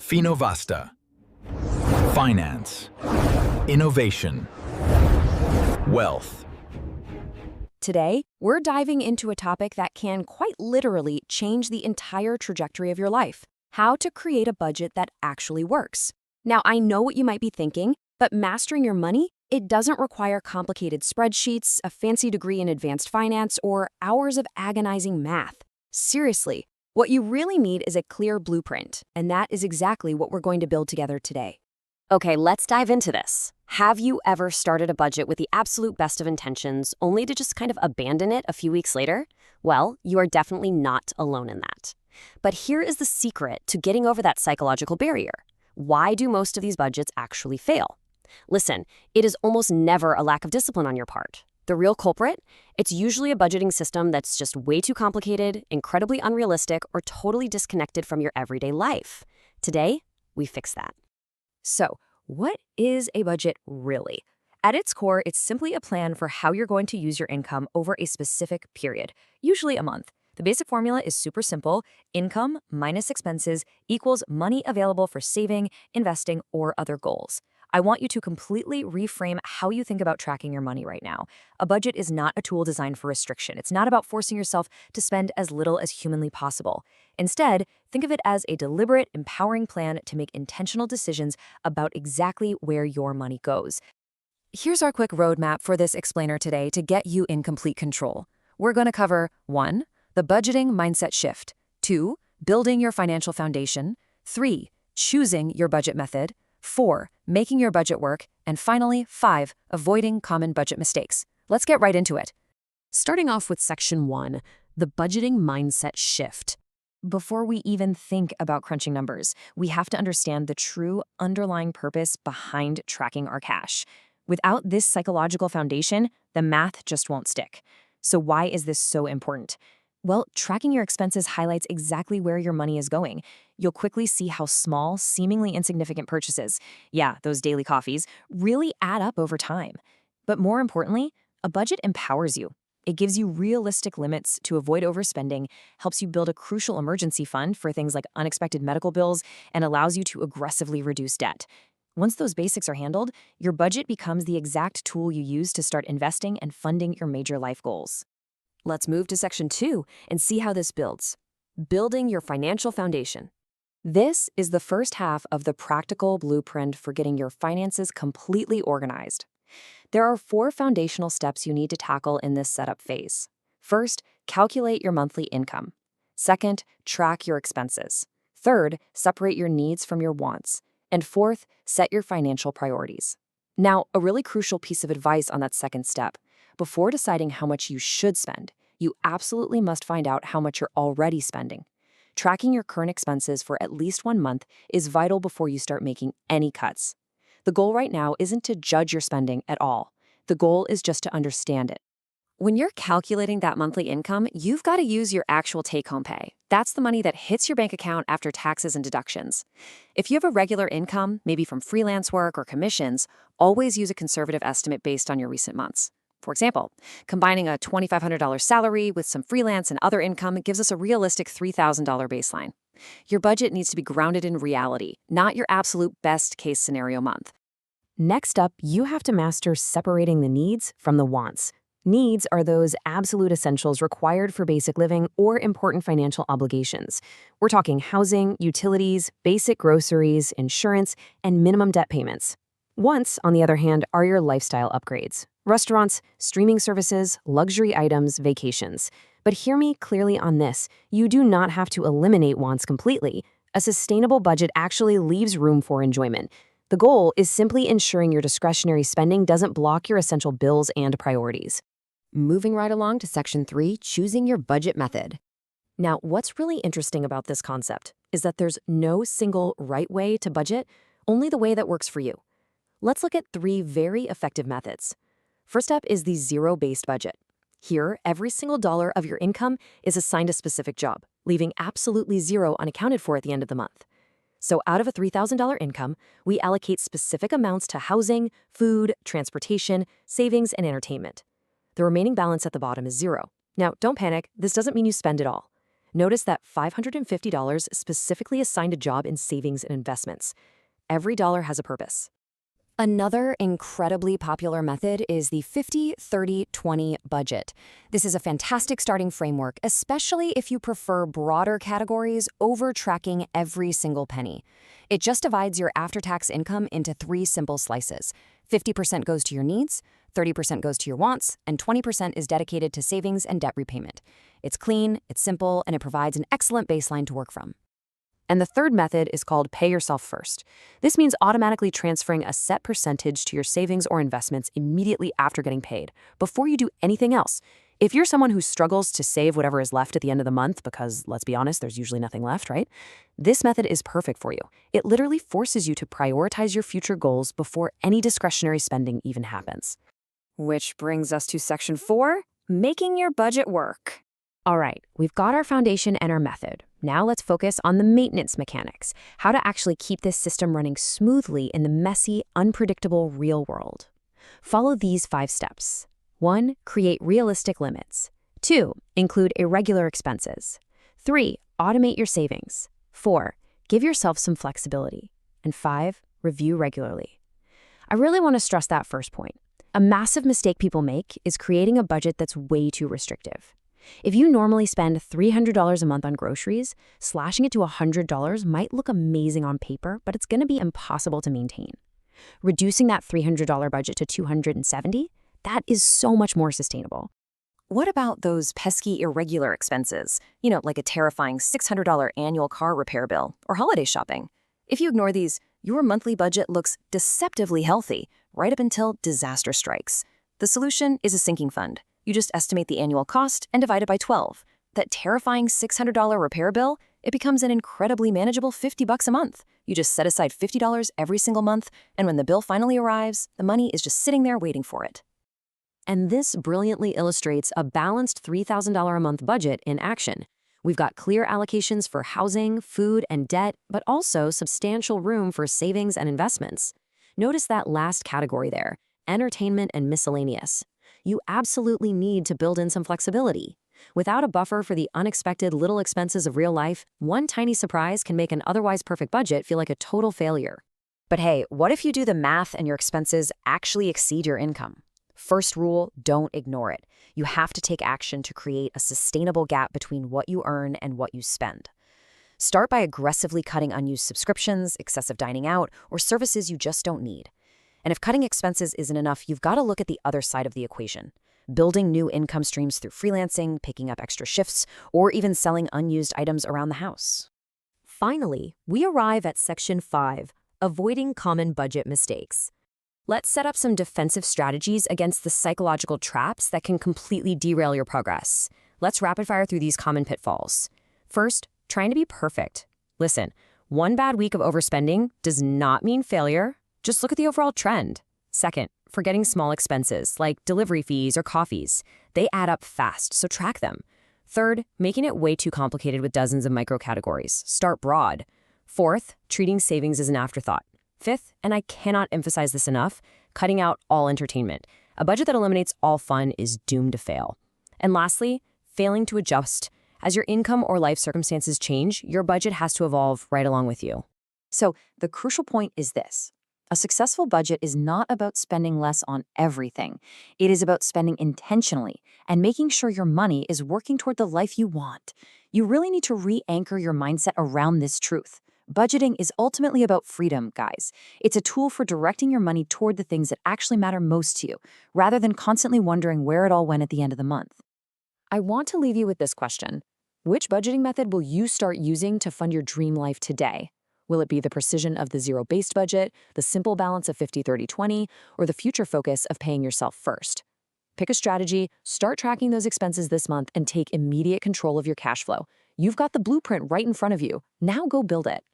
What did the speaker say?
Finovasta. Finance. Innovation. Wealth. Today, we're diving into a topic that can quite literally change the entire trajectory of your life: how to create a budget that actually works. Now, I know what you might be thinking, but mastering your money, it doesn't require complicated spreadsheets, a fancy degree in advanced finance, or hours of agonizing math. Seriously, what you really need is a clear blueprint, and that is exactly what we're going to build together today. Okay, let's dive into this. Have you ever started a budget with the absolute best of intentions, only to just kind of abandon it a few weeks later? Well, you are definitely not alone in that. But here is the secret to getting over that psychological barrier. Why do most of these budgets actually fail? Listen, it is almost never a lack of discipline on your part. The real culprit? It's usually a budgeting system that's just way too complicated, incredibly unrealistic, or totally disconnected from your everyday life. Today, we fix that. So, what is a budget really? At its core, it's simply a plan for how you're going to use your income over a specific period, usually a month. The basic formula is super simple: income minus expenses equals money available for saving, investing, or other goals. I want you to completely reframe how you think about tracking your money right now. A budget is not a tool designed for restriction. It's not about forcing yourself to spend as little as humanly possible. Instead, think of it as a deliberate, empowering plan to make intentional decisions about exactly where your money goes. Here's our quick roadmap for this explainer today to get you in complete control. We're going to cover 1. The budgeting mindset shift. 2. Building your financial foundation. 3. Choosing your budget method. 4. Making your budget work. And finally, 5. Avoiding common budget mistakes. Let's get right into it. Starting off with section 1, the budgeting mindset shift. Before we even think about crunching numbers, we have to understand the true underlying purpose behind tracking our cash. Without this psychological foundation, the math just won't stick. So why is this so important? Well, tracking your expenses highlights exactly where your money is going. You'll quickly see how small, seemingly insignificant purchases, those daily coffees, really add up over time. But more importantly, a budget empowers you. It gives you realistic limits to avoid overspending, helps you build a crucial emergency fund for things like unexpected medical bills, and allows you to aggressively reduce debt. Once those basics are handled, your budget becomes the exact tool you use to start investing and funding your major life goals. Let's move to section 2 and see how this builds. Building your financial foundation. This is the first half of the practical blueprint for getting your finances completely organized. There are 4 foundational steps you need to tackle in this setup phase. First, calculate your monthly income. Second, track your expenses. Third, separate your needs from your wants. And fourth, set your financial priorities. Now, a really crucial piece of advice on that second step: before deciding how much you should spend, you absolutely must find out how much you're already spending. Tracking your current expenses for at least 1 month is vital before you start making any cuts. The goal right now isn't to judge your spending at all. The goal is just to understand it. When you're calculating that monthly income, you've got to use your actual take-home pay. That's the money that hits your bank account after taxes and deductions. If you have a regular income, maybe from freelance work or commissions, always use a conservative estimate based on your recent months. For example, combining a $2,500 salary with some freelance and other income gives us a realistic $3,000 baseline. Your budget needs to be grounded in reality, not your absolute best-case scenario month. Next up, you have to master separating the needs from the wants. Needs are those absolute essentials required for basic living or important financial obligations. We're talking housing, utilities, basic groceries, insurance, and minimum debt payments. Wants, on the other hand, are your lifestyle upgrades: restaurants, streaming services, luxury items, vacations. But hear me clearly on this: you do not have to eliminate wants completely. A sustainable budget actually leaves room for enjoyment. The goal is simply ensuring your discretionary spending doesn't block your essential bills and priorities. Moving right along to section 3, choosing your budget method. Now, what's really interesting about this concept is that there's no single right way to budget, only the way that works for you. Let's look at 3 very effective methods. First up is the zero-based budget. Here, every single dollar of your income is assigned a specific job, leaving absolutely zero unaccounted for at the end of the month. So out of a $3,000 income, we allocate specific amounts to housing, food, transportation, savings, and entertainment. The remaining balance at the bottom is zero. Now, don't panic. This doesn't mean you spend it all. Notice that $550 specifically assigned a job in savings and investments. Every dollar has a purpose. Another incredibly popular method is the 50-30-20 budget. This is a fantastic starting framework, especially if you prefer broader categories over tracking every single penny. It just divides your after-tax income into 3 simple slices. 50% goes to your needs, 30% goes to your wants, and 20% is dedicated to savings and debt repayment. It's clean, it's simple, and it provides an excellent baseline to work from. And the third method is called pay yourself first. This means automatically transferring a set percentage to your savings or investments immediately after getting paid, before you do anything else. If you're someone who struggles to save whatever is left at the end of the month, because let's be honest, there's usually nothing left, right? This method is perfect for you. It literally forces you to prioritize your future goals before any discretionary spending even happens. Which brings us to section 4, making your budget work. All right, we've got our foundation and our method. Now let's focus on the maintenance mechanics, how to actually keep this system running smoothly in the messy, unpredictable real world. Follow these 5 steps. 1. Create realistic limits. 2. Include irregular expenses. 3. Automate your savings. 4. Give yourself some flexibility. And 5. Review regularly. I really want to stress that first point. A massive mistake people make is creating a budget that's way too restrictive. If you normally spend $300 a month on groceries, slashing it to $100 might look amazing on paper, but it's going to be impossible to maintain. Reducing that $300 budget to $270, that is so much more sustainable. What about those pesky irregular expenses? Like a terrifying $600 annual car repair bill or holiday shopping. If you ignore these, your monthly budget looks deceptively healthy, right up until disaster strikes. The solution is a sinking fund. You just estimate the annual cost and divide it by 12. That terrifying $600 repair bill, it becomes an incredibly manageable $50 a month. You just set aside $50 every single month, and when the bill finally arrives, the money is just sitting there waiting for it. And this brilliantly illustrates a balanced $3,000 a month budget in action. We've got clear allocations for housing, food, and debt, but also substantial room for savings and investments. Notice that last category there, entertainment and miscellaneous. You absolutely need to build in some flexibility. Without a buffer for the unexpected little expenses of real life, one tiny surprise can make an otherwise perfect budget feel like a total failure. But hey, what if you do the math and your expenses actually exceed your income? First rule, don't ignore it. You have to take action to create a sustainable gap between what you earn and what you spend. Start by aggressively cutting unused subscriptions, excessive dining out, or services you just don't need. And if cutting expenses isn't enough, you've got to look at the other side of the equation. Building new income streams through freelancing, picking up extra shifts, or even selling unused items around the house. Finally, we arrive at section 5, avoiding common budget mistakes. Let's set up some defensive strategies against the psychological traps that can completely derail your progress. Let's rapid fire through these common pitfalls. First, trying to be perfect. Listen, one bad week of overspending does not mean failure. Just look at the overall trend. Second, forgetting small expenses like delivery fees or coffees. They add up fast, so track them. Third, making it way too complicated with dozens of micro-categories. Start broad. Fourth, treating savings as an afterthought. Fifth, and I cannot emphasize this enough, cutting out all entertainment. A budget that eliminates all fun is doomed to fail. And lastly, failing to adjust. As your income or life circumstances change, your budget has to evolve right along with you. So the crucial point is this. A successful budget is not about spending less on everything. It is about spending intentionally and making sure your money is working toward the life you want. You really need to re-anchor your mindset around this truth. Budgeting is ultimately about freedom, guys. It's a tool for directing your money toward the things that actually matter most to you, rather than constantly wondering where it all went at the end of the month. I want to leave you with this question. Which budgeting method will you start using to fund your dream life today? Will it be the precision of the zero-based budget, the simple balance of 50-30-20, or the future focus of paying yourself first? Pick a strategy, start tracking those expenses this month, and take immediate control of your cash flow. You've got the blueprint right in front of you. Now go build it.